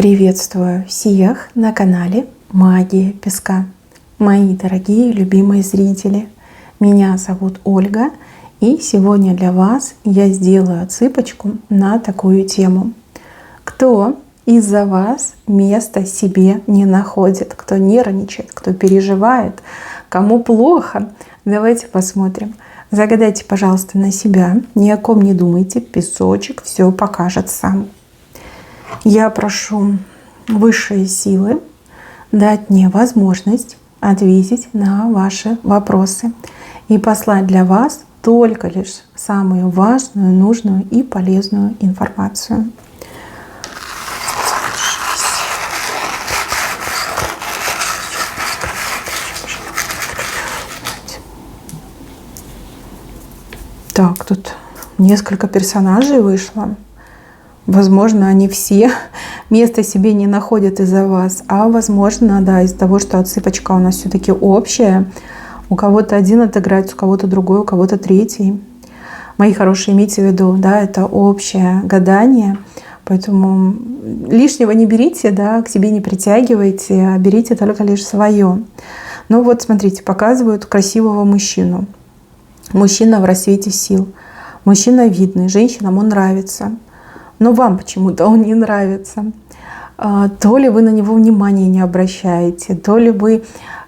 Приветствую всех на канале Магия Песка. Мои дорогие любимые зрители, меня зовут Ольга, и сегодня для вас я сделаю отсыпочку на такую тему. Кто из-за вас места себе не находит, кто нервничает, кто переживает, кому плохо? Давайте посмотрим. Загадайте, пожалуйста, на себя, ни о ком не думайте, песочек все покажет сам. Я прошу высшие силы дать мне возможность ответить на ваши вопросы и послать для вас только лишь самую важную, нужную и полезную информацию. Так, тут несколько персонажей вышло. Возможно, они все места себе не находят из-за вас, а возможно, да, из-за того, что отсыпочка у нас все-таки общая. У кого-то один отыграется, у кого-то другой, у кого-то третий. Мои хорошие, имейте в виду, да, это общее гадание, поэтому лишнего не берите, да, к себе не притягивайте, а берите только лишь свое. Ну вот, смотрите, показывают красивого мужчину. Мужчина в рассвете сил. Мужчина видный, женщинам он нравится. Но вам почему-то он не нравится. То ли вы на него внимания не обращаете, то ли вы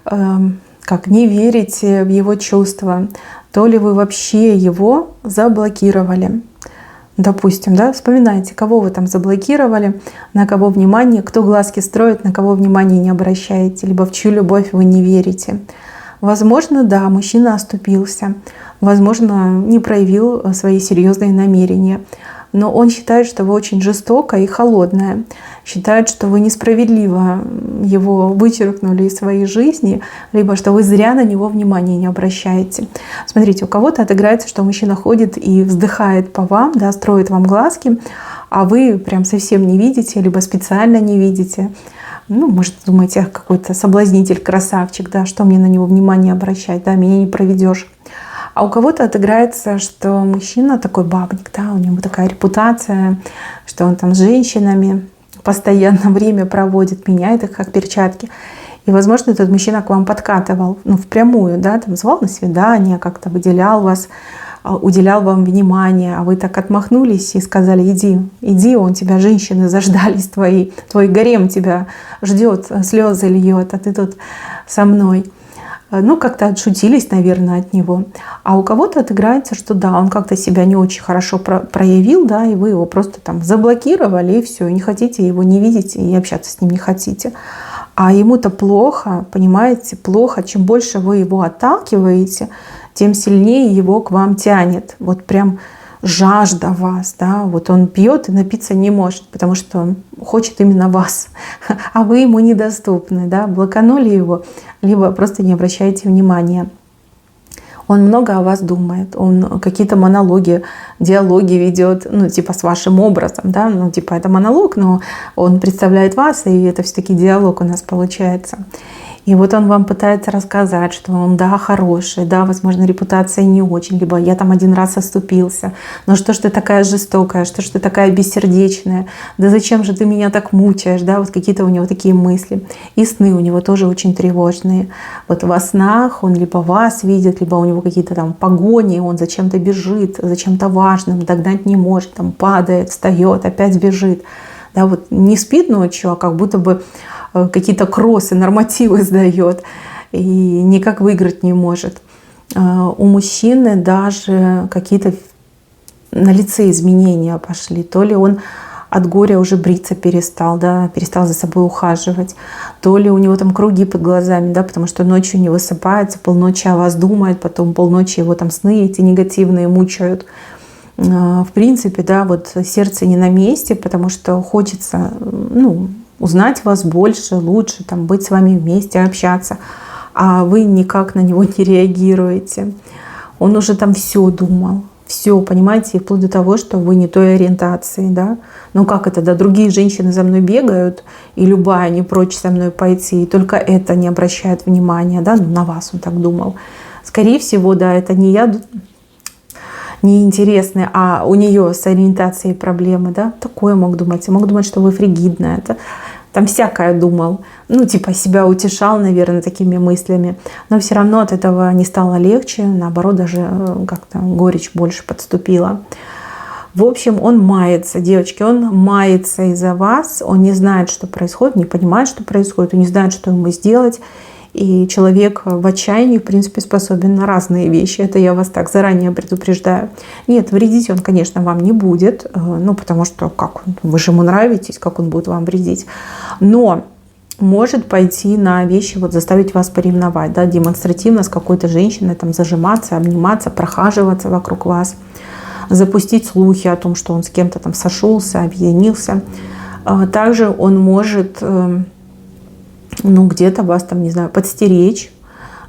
не верите в его чувства, то ли вы вообще его заблокировали. Допустим, да, вспоминайте, кого вы там заблокировали, на кого внимание, кто глазки строит, на кого внимания не обращаете, либо в чью любовь вы не верите. Возможно, да, мужчина оступился, возможно, не проявил свои серьезные намерения. Но он считает, что вы очень жестокая и холодная. Считает, что вы несправедливо его вычеркнули из своей жизни, либо что вы зря на него внимания не обращаете. Смотрите, у кого-то отыграется, что мужчина ходит и вздыхает по вам, да, строит вам глазки, а вы прям совсем не видите, либо специально не видите. Ну, может, думаете, какой-то соблазнитель, красавчик, да, что мне на него внимание обращать, да, меня не проведешь. А у кого-то отыграется, что мужчина такой бабник, да, у него такая репутация, что он там с женщинами постоянно время проводит, меняет их как перчатки. И, возможно, этот мужчина к вам подкатывал, ну, впрямую, да, там звал на свидание, как-то выделял вас, уделял вам внимание, а вы так отмахнулись и сказали: иди, он тебя, женщины заждались твои, твой гарем тебя ждет, слезы льет, а ты тут со мной. Ну, как-то отшутились, наверное, от него. А у кого-то отыграется, что да, он как-то себя не очень хорошо проявил, да, и вы его просто там заблокировали, и все, и не хотите его не видеть, и общаться с ним не хотите. А ему-то плохо, понимаете, плохо. Чем больше вы его отталкиваете, тем сильнее его к вам тянет. Вот прям жажда вас, да, вот он пьет и напиться не может, потому что он хочет именно вас, а вы ему недоступны, да, блоканули его, либо просто не обращаете внимания. Он много о вас думает, он какие-то монологи, диалоги ведет, ну, типа с вашим образом, да, ну, типа это монолог, но он представляет вас, и это все-таки диалог у нас получается. И вот он вам пытается рассказать, что он, да, хороший, да, возможно, репутация не очень, либо я там один раз оступился, но что ж ты такая жестокая, что ж ты такая бессердечная, да зачем же ты меня так мучаешь, да, вот какие-то у него такие мысли. И сны у него тоже очень тревожные. Вот во снах он либо вас видит, либо у него какие-то там погони, он зачем-то бежит, зачем-то важным, догнать не может, там падает, встает, опять бежит. Да, вот не спит ночью, а как будто бы какие-то кроссы, нормативы сдает и никак выиграть не может. У мужчины даже какие-то на лице изменения пошли. То ли он от горя уже бриться перестал, да, перестал за собой ухаживать, то ли у него там круги под глазами, да, потому что ночью не высыпается, полночи о вас думает, потом полночи его там сны эти негативные мучают. В принципе, да, вот сердце не на месте, потому что хочется, ну, узнать вас больше, лучше, там, быть с вами вместе, общаться, а вы никак на него не реагируете. Он уже там все думал, все, понимаете, вплоть до того, что вы не той ориентации, да. Ну как это, да, другие женщины за мной бегают, и любая не прочь со мной пойти, и только это не обращает внимания, да, на вас он так думал. Скорее всего, да, это не я неинтересны, а у нее с ориентацией проблемы, да, такое мог думать. Мог думать, что вы фригидная. Это, там всякое думал. Ну, типа себя утешал, наверное, такими мыслями. Но все равно от этого не стало легче. Наоборот, даже как-то горечь больше подступила. В общем, он мается, девочки, он мается из-за вас. Он не знает, что происходит, не понимает, что происходит, он не знает, что ему сделать. И человек в отчаянии, в принципе, способен на разные вещи. Это я вас так заранее предупреждаю. Нет, вредить он, конечно, вам не будет. Ну, потому что как он, вы же ему нравитесь, как он будет вам вредить. Но может пойти на вещи, вот заставить вас поревновать, да, демонстративно с какой-то женщиной там зажиматься, обниматься, прохаживаться вокруг вас, запустить слухи о том, что он с кем-то там сошелся, объединился. Также он может ну, где-то вас там, не знаю, подстеречь,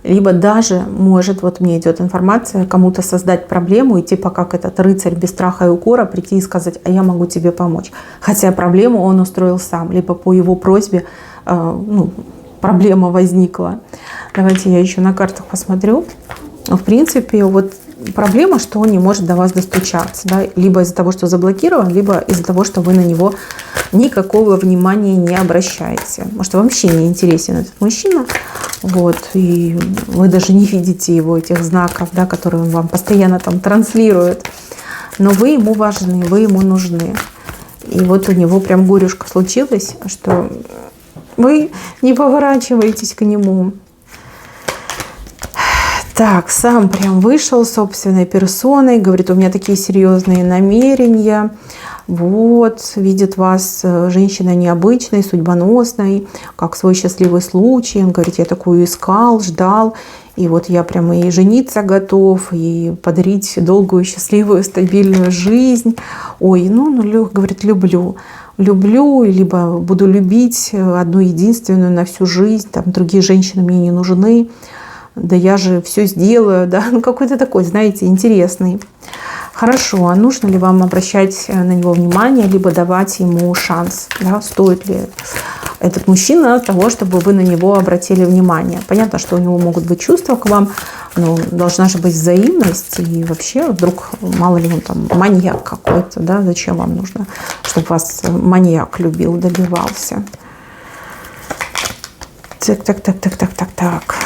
либо даже может, вот мне идет информация, кому-то создать проблему, и типа как этот рыцарь без страха и укора прийти и сказать, а я могу тебе помочь. Хотя проблему он устроил сам, либо по его просьбе ну, проблема возникла. Давайте я еще на картах посмотрю. В принципе, вот проблема, что он не может до вас достучаться, да? Либо из-за того, что заблокирован, либо из-за того, что вы на него никакого внимания не обращаете. Может, вообще не интересен этот мужчина, вот, и вы даже не видите его, этих знаков, да, которые он вам постоянно там транслирует. Но вы ему важны, вы ему нужны. И вот у него прям горюшка случилась, что вы не поворачиваетесь к нему. Так, сам прям вышел собственной персоной, говорит, у меня такие серьезные намерения. Вот, видит вас женщиной необычной, судьбоносной, как свой счастливый случай. Он говорит, я такую искал, ждал. И вот я прямо и жениться готов, и подарить долгую, счастливую, стабильную жизнь. Ой, говорит, люблю. Люблю, либо буду любить одну единственную на всю жизнь. Там другие женщины мне не нужны. Да я же все сделаю, да, ну какой-то такой, знаете, интересный. Хорошо, а нужно ли вам обращать на него внимание, либо давать ему шанс, да, стоит ли этот мужчина того, чтобы вы на него обратили внимание. Понятно, что у него могут быть чувства к вам, но должна же быть взаимность, и вообще вдруг, мало ли он там маньяк какой-то, да, зачем вам нужно, чтобы вас маньяк любил, добивался. Так.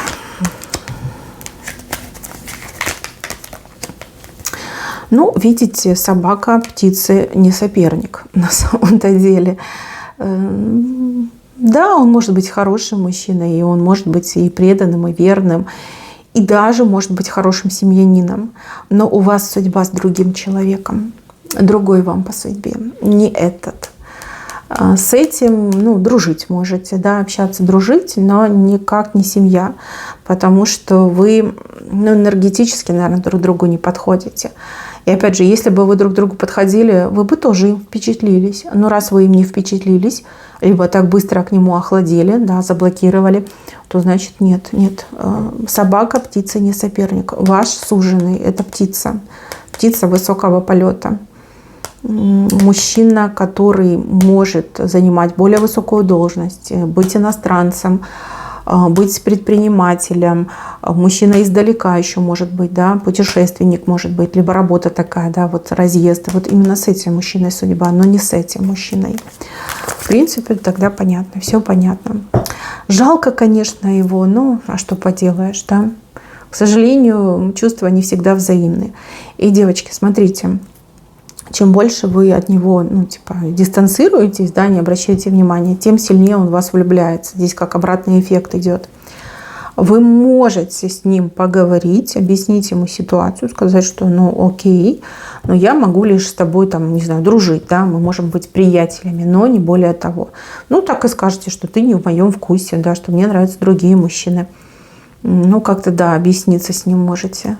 Ну, видите, собака птицы не соперник на самом-то деле. Да, он может быть хорошим мужчиной, и он может быть и преданным, и верным, и даже может быть хорошим семьянином. Но у вас судьба с другим человеком, другой вам по судьбе, не этот. С этим, ну, дружить можете, да, общаться, дружить, но никак не семья, потому что вы, ну, энергетически, наверное, друг другу не подходите. И опять же, если бы вы друг другу подходили, вы бы тоже им впечатлились. Но раз вы им не впечатлились, либо так быстро к нему охладели, да, заблокировали, то значит нет. Собака, птица не соперник. Ваш суженый – это птица. Птица высокого полета. Мужчина, который может занимать более высокую должность, быть иностранцем, быть предпринимателем, мужчина издалека еще может быть, да, путешественник может быть, либо работа такая, да, вот разъезд. Вот именно с этим мужчиной судьба, но не с этим мужчиной. В принципе, тогда понятно, все понятно. Жалко, конечно, его, но а что поделаешь, да. К сожалению, чувства не всегда взаимны. И, девочки, смотрите, чем больше вы от него, ну, типа, дистанцируетесь, да, не обращаете внимания, тем сильнее он в вас влюбляется. Здесь как обратный эффект идет. Вы можете с ним поговорить, объяснить ему ситуацию, сказать, что, ну, окей, но я могу лишь с тобой, там, не знаю, дружить, да, мы можем быть приятелями, но не более того. Ну, так и скажете, что ты не в моем вкусе, да, что мне нравятся другие мужчины. Ну, как-то, да, объясниться с ним можете.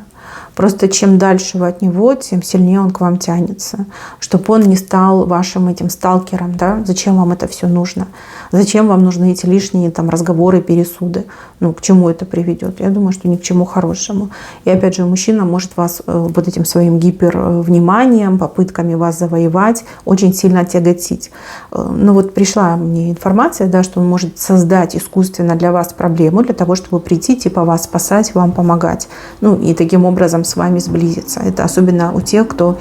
Просто чем дальше вы от него, тем сильнее он к вам тянется. Чтобы он не стал вашим этим сталкером. Да? Зачем вам это все нужно? Зачем вам нужны эти лишние там, разговоры, пересуды? Ну, к чему это приведет? Я думаю, что ни к чему хорошему. И опять же, мужчина может вас вот этим своим гипервниманием, попытками вас завоевать, очень сильно тяготить. Ну вот пришла мне информация, да, что он может создать искусственно для вас проблему, для того, чтобы прийти, типа вас спасать, вам помогать. Ну и таким образом с вами сблизиться. Это особенно у тех, кто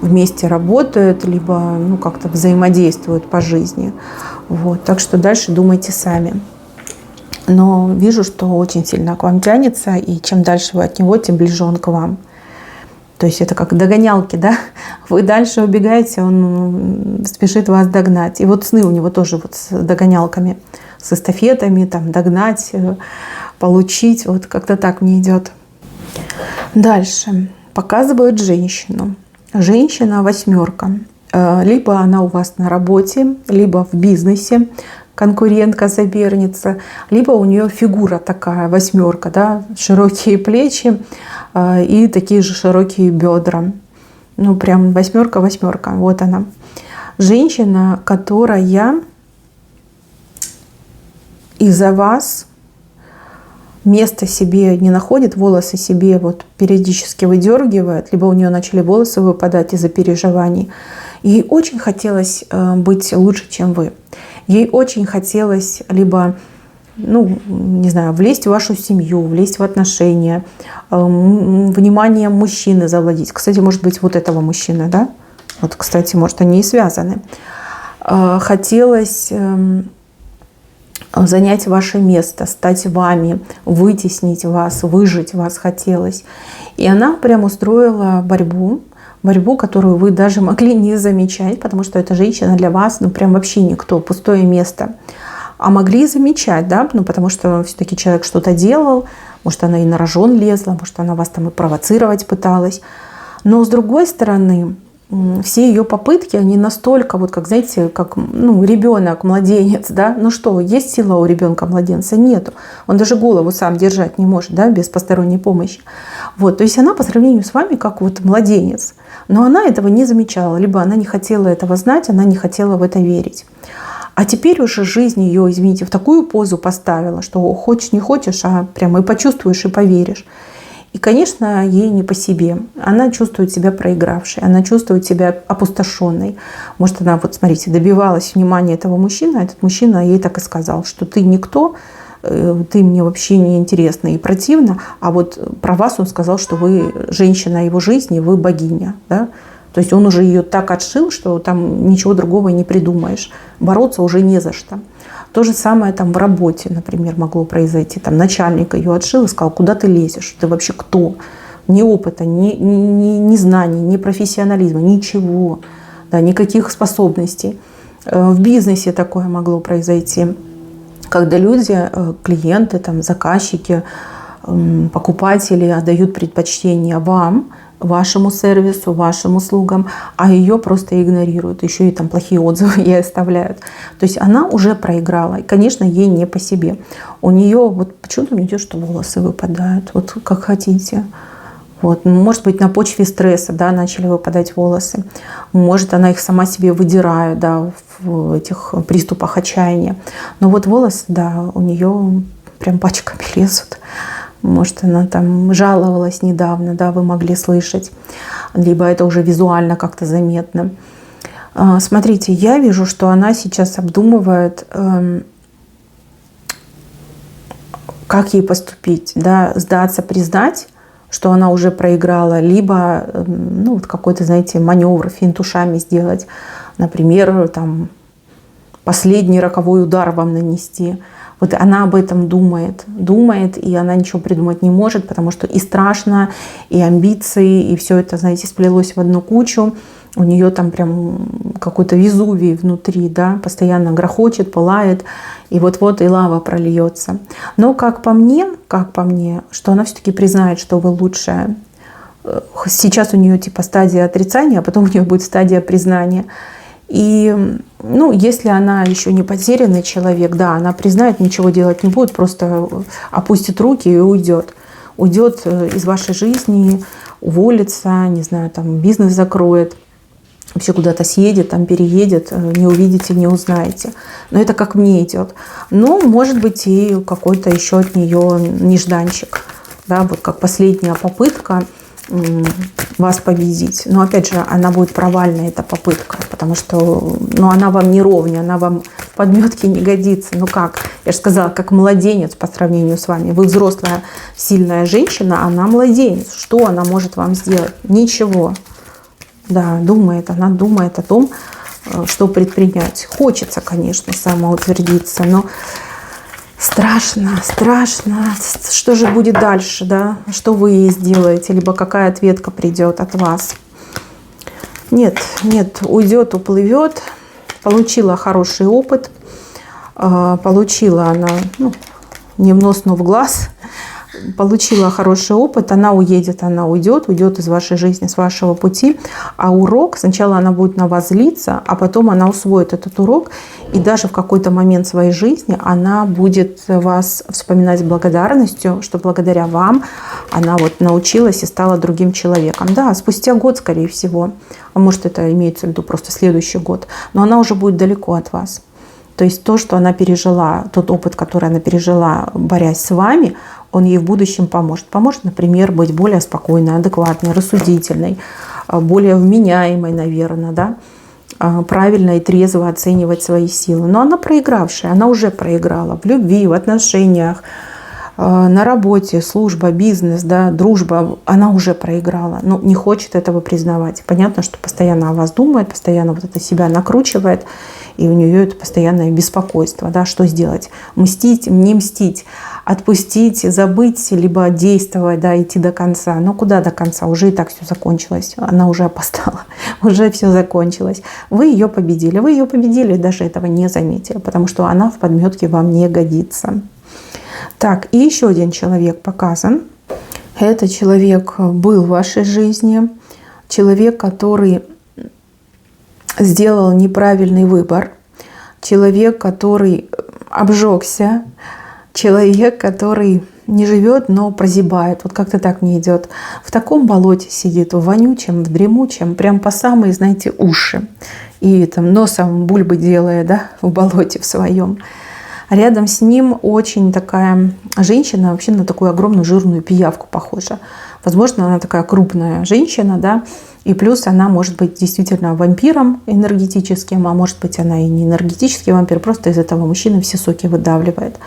вместе работают, либо как-то взаимодействуют по жизни. Вот. Так что дальше думайте сами. Но вижу, что очень сильно к вам тянется, и чем дальше вы от него, тем ближе он к вам. То есть это как догонялки, да? Вы дальше убегаете, он спешит вас догнать. И вот сны у него тоже вот с догонялками, с эстафетами, там, догнать, получить. Вот как-то так мне идет. Дальше. Показывают женщину. Женщина 8. Либо она у вас на работе, либо в бизнесе, конкурентка, соперница, либо у нее фигура такая 8, да, широкие плечи и такие же широкие бедра. Ну, прям 8, вот она. Женщина, которая из-за вас место себе не находит, волосы себе вот периодически выдергивает, либо у нее начали волосы выпадать из-за переживаний. Ей очень хотелось быть лучше, чем вы. Ей очень хотелось либо, не знаю, влезть в вашу семью, влезть в отношения, вниманием мужчины завладеть. Кстати, может быть, вот этого мужчины, да? Вот, кстати, может, они и связаны. Хотелось занять ваше место, стать вами, вытеснить вас, выжить вас хотелось. И она прям устроила борьбу, которую вы даже могли не замечать, потому что эта женщина для вас, прям вообще никто, пустое место. А могли замечать, да, потому что все-таки человек что-то делал, может, она и на рожон лезла, может, она вас там и провоцировать пыталась. Но с другой стороны, все ее попытки, они настолько, вот как, знаете, как ребенок, младенец, да, что, есть сила у ребенка-младенца? Нету. Он даже голову сам держать не может, да, без посторонней помощи. Вот, то есть она по сравнению с вами как вот младенец. Но она этого не замечала, либо она не хотела этого знать, она не хотела в это верить. А теперь уже жизнь ее, извините, в такую позу поставила, что хочешь не хочешь, а прямо и почувствуешь, и поверишь. И, конечно, ей не по себе. Она чувствует себя проигравшей, она чувствует себя опустошенной. Может, она, вот смотрите, добивалась внимания этого мужчины, а этот мужчина ей так и сказал, что ты никто, ты мне вообще не интересна и противна, а вот про вас он сказал, что вы женщина его жизни, вы богиня. Да? То есть он уже ее так отшил, что там ничего другого не придумаешь. Бороться уже не за что. То же самое там в работе, например, могло произойти. Там начальник ее отшил и сказал, куда ты лезешь, ты вообще кто? Ни опыта, ни знаний, ни профессионализма, ничего, да, никаких способностей. В бизнесе такое могло произойти, когда люди, клиенты, там, заказчики, покупатели отдают предпочтение вам, вашему сервису, вашим услугам, а ее просто игнорируют, еще и там плохие отзывы ей оставляют. То есть она уже проиграла, и, конечно, ей не по себе. У нее вот почему-то мне идет, что волосы выпадают, вот как хотите. Вот. Может быть, на почве стресса, да, начали выпадать волосы. Может, она их сама себе выдирает, да, в этих приступах отчаяния. Но вот волосы, да, у нее прям пачками лезут. Может, она там жаловалась недавно, да, вы могли слышать. Либо это уже визуально как-то заметно. Смотрите, я вижу, что она сейчас обдумывает, как ей поступить. Да, сдаться, признать, что она уже проиграла, либо вот какой-то, знаете, маневр, финт ушами сделать. Например, там, последний роковой удар вам нанести. Вот она об этом думает, и она ничего придумать не может, потому что и страшно, и амбиции, и все это, знаете, сплелось в одну кучу. У нее там прям какой-то Везувий внутри, да, постоянно грохочет, пылает, и вот-вот и лава прольется. Но как по мне, что она все-таки признает, что вы лучшая. Сейчас у нее типа стадия отрицания, а потом у нее будет стадия признания. И если она еще не потерянный человек, да, она признает, ничего делать не будет, просто опустит руки и уйдет. Уйдет из вашей жизни, уволится, не знаю, там бизнес закроет, вообще куда-то съедет, там переедет, не увидите, не узнаете. Но это как мне идет. Но может быть и какой-то еще от нее нежданчик, да, вот как последняя попытка вас победить. Но опять же, она будет провальная, эта попытка, потому что она вам не ровня, она вам в подметке не годится. Ну как? Я же сказала, как младенец по сравнению с вами. Вы взрослая, сильная женщина, она младенец. Что она может вам сделать? Ничего. Да, она думает о том, что предпринять. Хочется, конечно, самоутвердиться, но страшно. Что же будет дальше, да? Что вы ей сделаете? Либо какая ответка придет от вас? Нет, уйдет, уплывет. Получила хороший опыт. Получила она, не в нос, но в глаз. Получила хороший опыт, она уедет, она уйдет из вашей жизни, с вашего пути. А урок, сначала она будет на вас злиться, а потом она усвоит этот урок. И даже в какой-то момент своей жизни она будет вас вспоминать с благодарностью, что благодаря вам она научилась и стала другим человеком. Да, спустя год, скорее всего, а может это имеется в виду просто следующий год, но она уже будет далеко от вас. То есть то, что она пережила, тот опыт, который она пережила, борясь с вами, он ей в будущем поможет. Поможет, например, быть более спокойной, адекватной, рассудительной, более вменяемой, наверное, да? Правильно и трезво оценивать свои силы. Но она проигравшая, она уже проиграла в любви, в отношениях, на работе, служба, бизнес, да, дружба. Она уже проиграла, но не хочет этого признавать. Понятно, что постоянно о вас думает, постоянно это себя накручивает, и у нее это постоянное беспокойство. Да, что сделать? Мстить, не мстить, отпустить, забыть, либо действовать, да, идти до конца. Но куда до конца? Уже и так все закончилось. Она уже опоздала. Уже все закончилось. Вы ее победили, и даже этого не заметили, потому что она в подметке вам не годится. Так, и еще один человек показан. Этот человек был в вашей жизни. Человек, который сделал неправильный выбор. Человек, который обжегся. Человек, который не живет, но прозябает. Вот как-то так мне идет. В таком болоте сидит, в вонючем, в дремучем, прям по самые, знаете, уши. И там носом бульбы делая, да, в болоте в своем. Рядом с ним очень такая женщина, вообще на такую огромную жирную пиявку похожа. Возможно, она такая крупная женщина, да, и плюс она может быть действительно вампиром энергетическим, а может быть она и не энергетический вампир, просто из этого мужчины все соки выдавливает.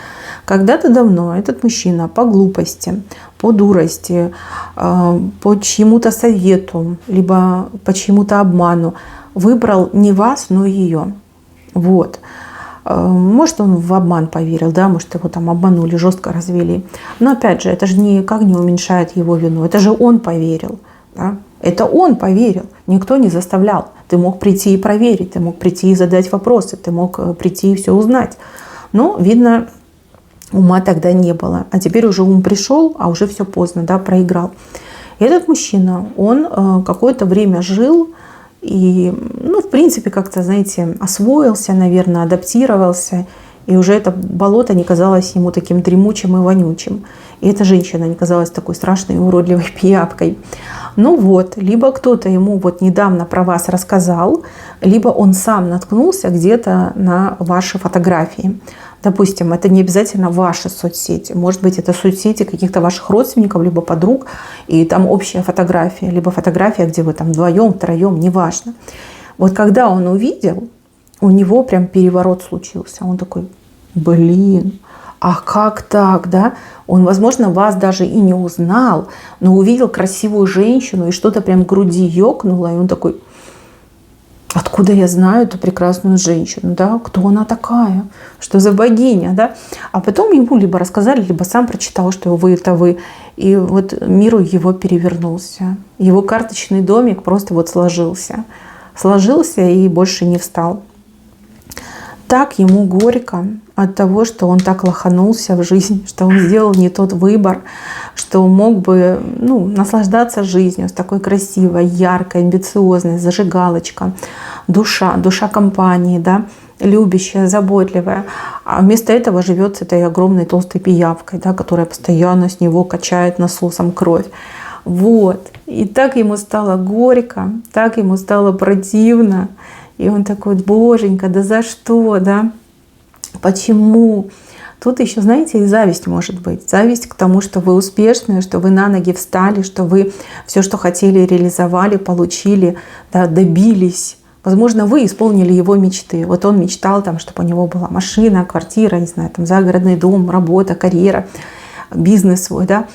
Когда-то давно этот мужчина по глупости, по дурости, по чьему-то совету, либо по чьему-то обману выбрал не вас, но ее. Вот. Может, он в обман поверил, да, может, его там обманули, жестко развели. Но опять же, это же никак не уменьшает его вину. Это же он поверил. Да? Это он поверил. Никто не заставлял. Ты мог прийти и проверить, ты мог прийти и задать вопросы, ты мог прийти и все узнать. Но, видно, ума тогда не было. А теперь уже ум пришел, а уже все поздно, да, проиграл. И этот мужчина, он какое-то время жил, и, в принципе, как-то, знаете, освоился, наверное, адаптировался. И уже это болото не казалось ему таким дремучим и вонючим. И эта женщина не казалась такой страшной и уродливой пиявкой. Ну вот, либо кто-то ему недавно про вас рассказал, либо он сам наткнулся где-то на ваши фотографии. Допустим, это не обязательно ваши соцсети. Может быть, это соцсети каких-то ваших родственников, либо подруг, и там общая фотография, либо фотография, где вы там вдвоем, втроем, неважно. Вот когда он увидел, у него прям переворот случился. Он такой, а как так, да? Он, возможно, вас даже и не узнал, но увидел красивую женщину, и что-то прям в груди ёкнуло, и он такой, откуда я знаю эту прекрасную женщину, да? Кто она такая? Что за богиня, да? А потом ему либо рассказали, либо сам прочитал, что вы это вы. И вот мир его перевернулся. Его карточный домик просто сложился. Сложился и больше не встал. Так ему горько от того, что он так лоханулся в жизнь, что он сделал не тот выбор, что мог бы наслаждаться жизнью с такой красивой, яркой, амбициозной, зажигалочка, душа компании, да, любящая, заботливая. А вместо этого живет с этой огромной толстой пиявкой, да, которая постоянно с него качает насосом кровь. Вот. И так ему стало горько, так ему стало противно. И он такой, боженька, да за что, да? Почему? Тут еще, знаете, и зависть может быть. Зависть к тому, что вы успешны, что вы на ноги встали, что вы все, что хотели, реализовали, получили, да, добились. Возможно, вы исполнили его мечты. Вот он мечтал, там, чтобы у него была машина, квартира, не знаю, там, загородный дом, работа, карьера, бизнес свой, да.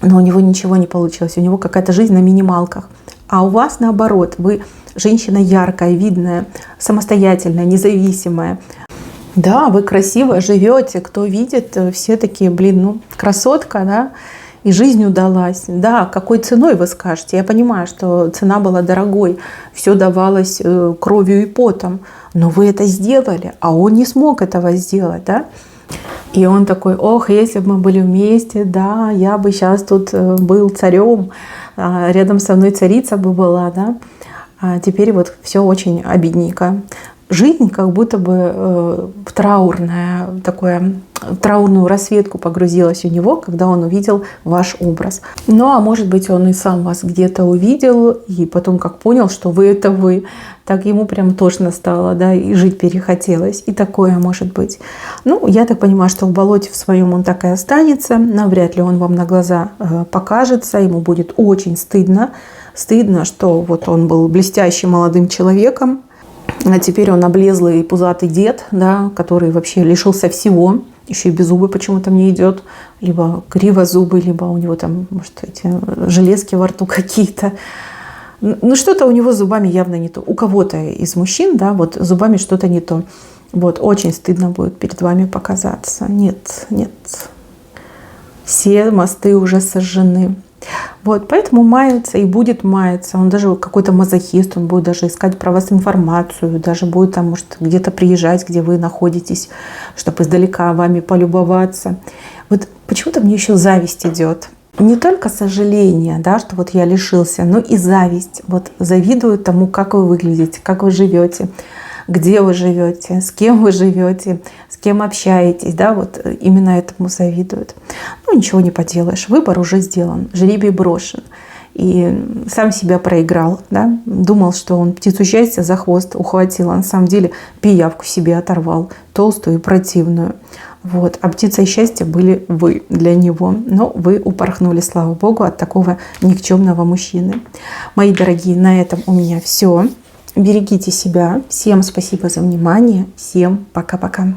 Но у него ничего не получилось. У него какая-то жизнь на минималках. А у вас наоборот. Вы женщина яркая, видная, самостоятельная, независимая. Да, вы красиво живете. Кто видит, все такие, блин, ну, красотка, да. И жизнь удалась. Да, какой ценой вы скажете? Я понимаю, что цена была дорогой, все давалось кровью и потом, но вы это сделали, а он не смог этого сделать, да? И он такой: ох, если бы мы были вместе, да, я бы сейчас тут был царем, рядом со мной царица бы была, да? А теперь вот все очень обидненько. Жизнь как будто бы в траурную расцветку погрузилась у него, когда он увидел ваш образ. Ну, а может быть, он и сам вас где-то увидел, и потом как понял, что вы — это вы, так ему прям тошно стало, да, и жить перехотелось. И такое может быть. Ну, я так понимаю, что в болоте в своем он так и останется. Навряд ли он вам на глаза покажется. Ему будет очень стыдно. Стыдно, что вот он был блестящим молодым человеком, а теперь он облезлый пузатый дед, да, который вообще лишился всего. Еще и без зубы почему-то мне идет. Либо кривозубый, либо у него там, может, эти железки во рту какие-то. Ну, что-то у него с зубами явно не то. У кого-то из мужчин, да, вот с зубами что-то не то. Вот, очень стыдно будет перед вами показаться. Нет, нет. Все мосты уже сожжены. Вот, поэтому мается и будет маяться. Он даже какой-то мазохист, он будет даже искать про вас информацию, даже будет там, может, где-то приезжать, где вы находитесь, чтобы издалека вами полюбоваться. Вот почему-то мне еще зависть идет. Не только сожаление, да, что вот я лишился, но и зависть. Вот завидую тому, как вы выглядите, как вы живете, где вы живете, с кем вы живете, с кем общаетесь, да, вот именно этому завидуют. Ну, ничего не поделаешь, выбор уже сделан, жребий брошен. И сам себя проиграл, да, думал, что он птицу счастья за хвост ухватил, а на самом деле пиявку себе оторвал, толстую и противную. Вот. А птицей счастья были вы для него. Но вы упорхнули, слава богу, от такого никчемного мужчины. Мои дорогие, на этом у меня все. Берегите себя. Всем спасибо за внимание. Всем пока-пока.